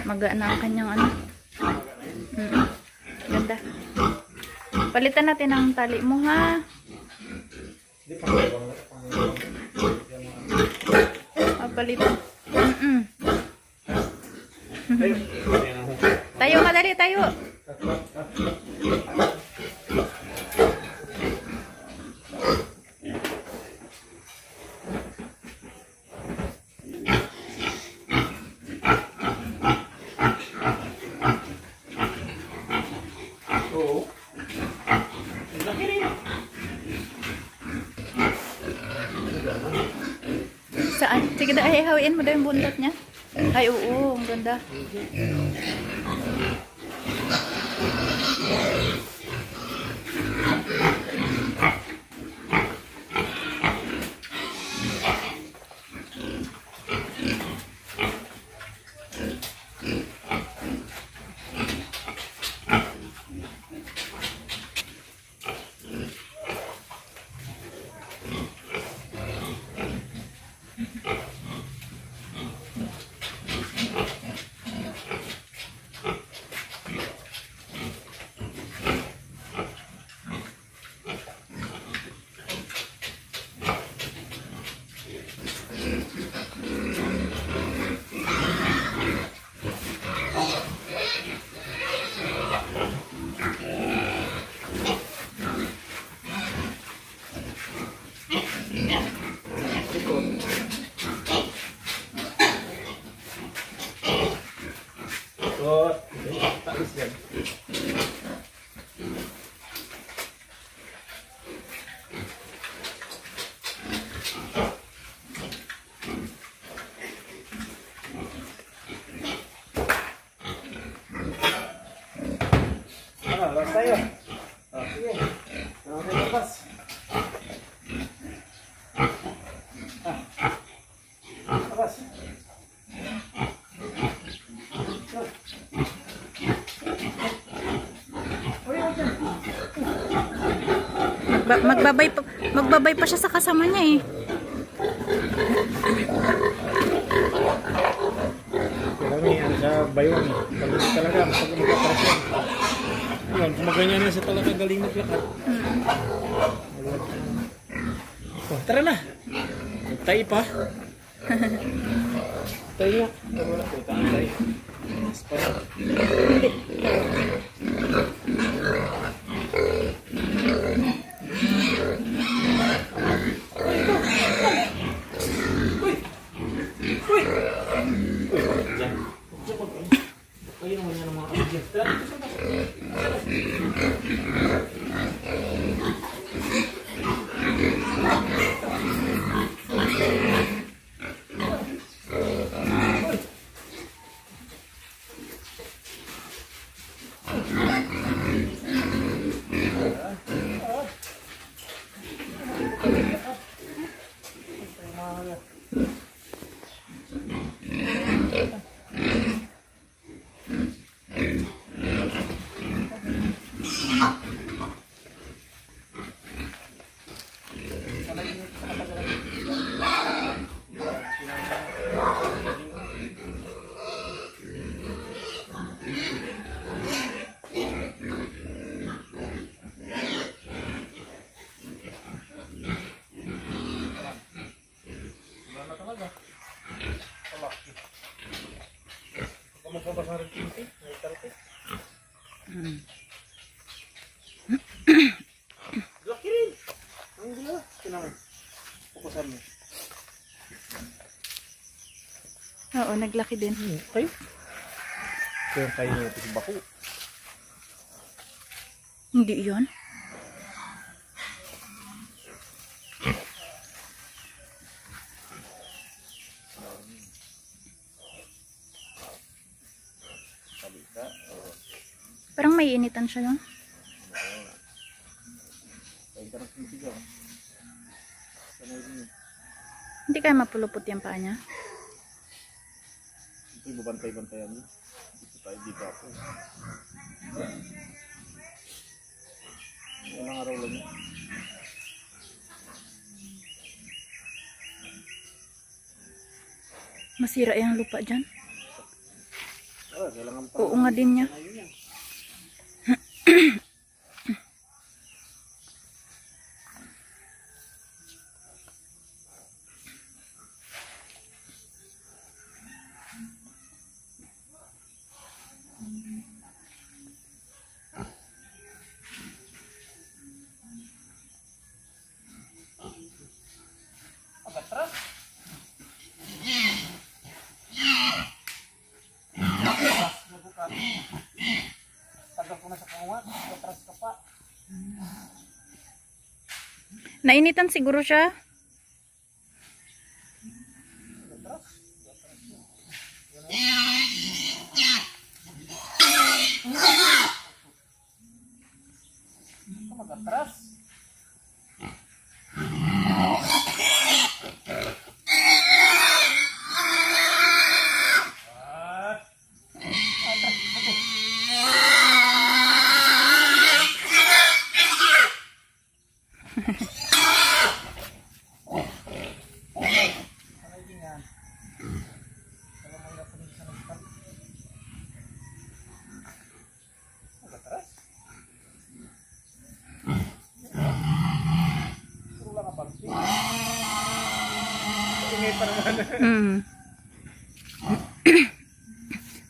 Magaan na ang kanyang ano. Ganda. Palitan natin ang tali mo, ha. Palitan. Tayo ka, dali, tayo. Saan? Sige na, ay hawiin mo daw yung buntot niya. Ay, oo, ang ganda. Tayo. Sige. Lepas. Lepas. Magbabay pa siya sa kasama niya eh. Kami ano siya bayon. Kalau talaga masag magpapresyon. Yan, kumaganyan na siya talaga, galing maglakad. Oh, tara na. Tayo pa. Tayo nga. Wala ko. Tayo. Kayo naman yan ang mga kabigyan. Laki rin. Ang gila. Tinangan. Pukusan mo. Oo, naglaki din. Kayo? Ito yung kayo nyo sa bako. Hindi yun. Parang may initan siya yun. Hindi kaya mapulupot yung paa niya. Ito yung babantay-bantayan mo. Dito tayo dito ako. Walang araw lang yun. Masira yung lupa dyan. Kailangan pa. Oo nga din niya. Nainitan siguro siya.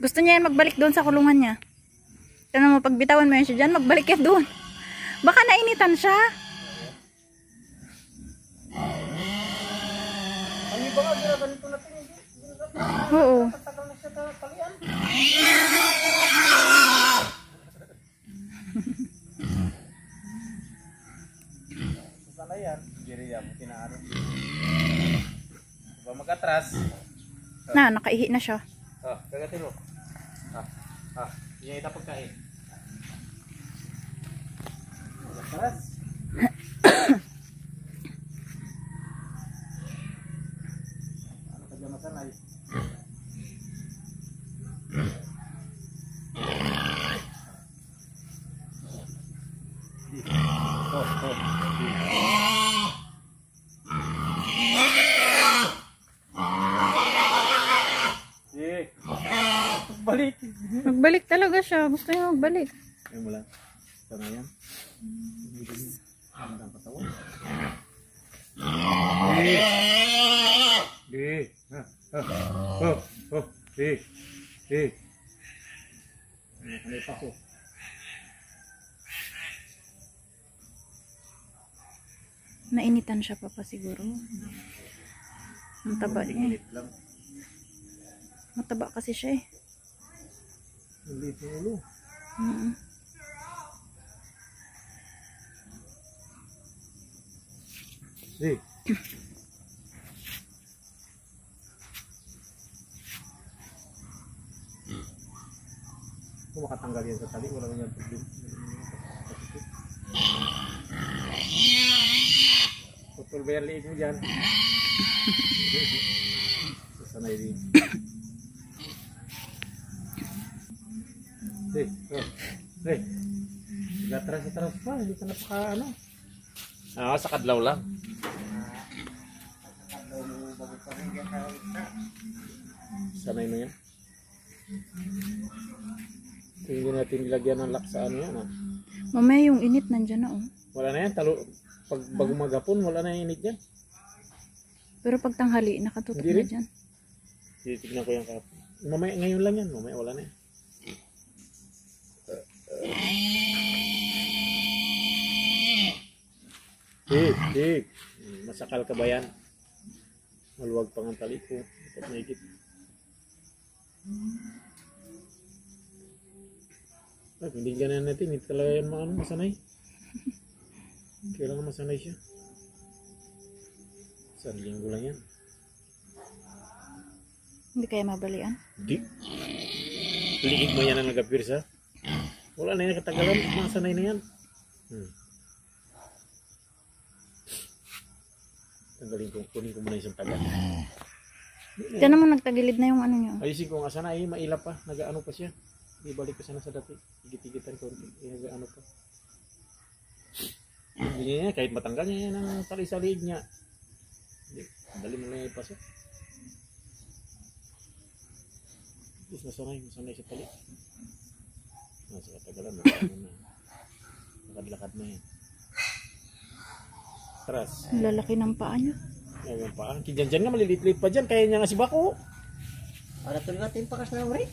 Gusto niya yan magbalik doon sa kulungan niya. Kaya mo pagbitawan mo yan siya dyan, magbalik yan doon. Baka nainitan siya. Ang iba nga, ganito natin. Oo. Tagal na siya talian. Sana yan. Giri yan, tinaarap. Diba mag-atras? Na, nakaihi na siya. Kagatin mo. Yan ito pagkain. Mag-atras. Ano ka dyan masanay? Balik. Magbalik talaga siya. Gusto niya magbalik. Ayun mo lang. Ito na yan. Ang katawan. Di. Nakanay pa ko. Nainitan siya papa siguro. Ang taba niya. Init lang. Mataba kasi siya eh. Init yung ulo. Mm. Eh. Kung makatanggal yan sa tali, wala naman yan problema. Putol ba yan liig mo dyan? Sasanay din. Atras pa, hindi ka napaka ano. Sa kadlaw lang. Sanay mo yan. Hindi natin nilagyan ng lock sa ano yan. Mamaya yung init nandyan na oh. Wala na yan. Pag bago maghapon, wala na yung init yan. Pero pag tanghali, nakatutok Hindi na rin. dyan. Titignan ko yan kapon. Mamaya, ngayon lang yan. Mamaya wala na yan. Tig. Masakal ka ba yan? Maluwag pang ang tali ko. Dapat mahigit. Hindi ganyan natin. Hindi talaga yan masanay. Kailangan masanay siya. Isang linggo lang yan. Hindi kaya mabalian. Di. Liig mo yan ang nagapirsa. Wala na yan katagalan. Masanay na yan. Tanggalin ko. Kunin ko muna isang tagal. Diyan naman nagtagilid na yung ano nyo. Ayusin ko nga sana ay mailap pa. Nagaano pa siya. Ibalik ko sana sa dati. Higit-higitan ko. Nagaano pa. Hindi niya kahit matanggal niya yan ang tali sa liig niya. Dali mo lang yung ipasok. Tapos masanay sa tali. Nasa katagalan. Lakad-lakad na yan. Tras. Ang lalaki ng paa nyo. Ayan pa. Dyan nga malilit-lit pa dyan. Kaya niya nga si Bako. Para tuloy natin pakas na rin.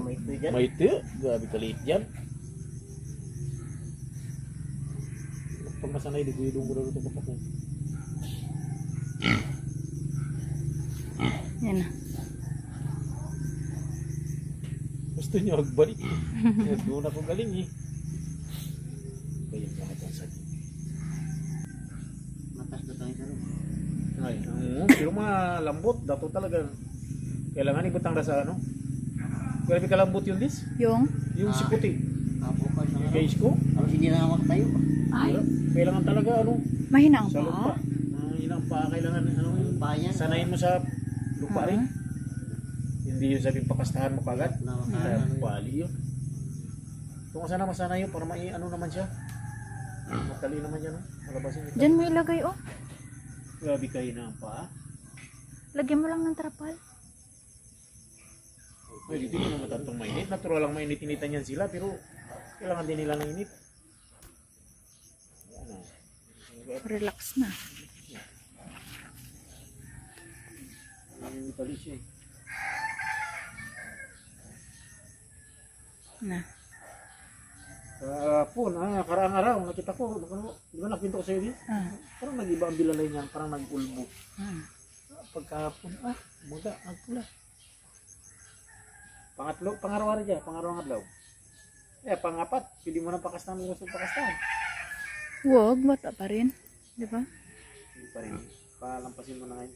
May ito dyan. May ito. Grabe kaliit dyan. Pag masanay, di guyudong ko na ito kapak mo. Yan na. Gusto niya magbalik. Doon ako galing eh. Kaya lahat ang sakit. Matas na tayo sa rin. Ay, pero malambot. Dato talaga. Kailangan ibutang na sa ano. Grabe kalambot yun dis. Yung? Yung siputi. Apo ka sa rin. Guys ko. Tapos hindi na ako tayo. Ay, Kailangan talaga ano. mahina ang Sa lupa. paa. Mahina ang paa. Kailangan ano. Yung paa yan. Sanayin mo sa lupa rin. Hindi yung sabing pakastahan mo kagad. Kaya bali yun. Kung sana masana yun para ano naman siya. Matali naman yan. Malabasin ito. Diyan mo ilagay oh. Grabe kayo na ang paa. Lagyan mo lang ng trapal. Pwede din naman matantong mainit. Natural lang mainit-initan yan sila. Pero kailangan din nila ng init. Ano? Relax na. Hindi pali siya eh. Na. Karaang araw, nakita ko, di ba nakwento ko sa'yo din? Parang nag-iba ang bilalay niyan, parang nag-ulbo. Pagkahapon, muda, nagpula. Pangaraw dyan, pangarawang adlaw. Pangapat, pwede mo nang pakastan ng gusto pakastan. Huwag, bata pa rin. Di ba? Hindi pa rin, palampasin mo na ngayon.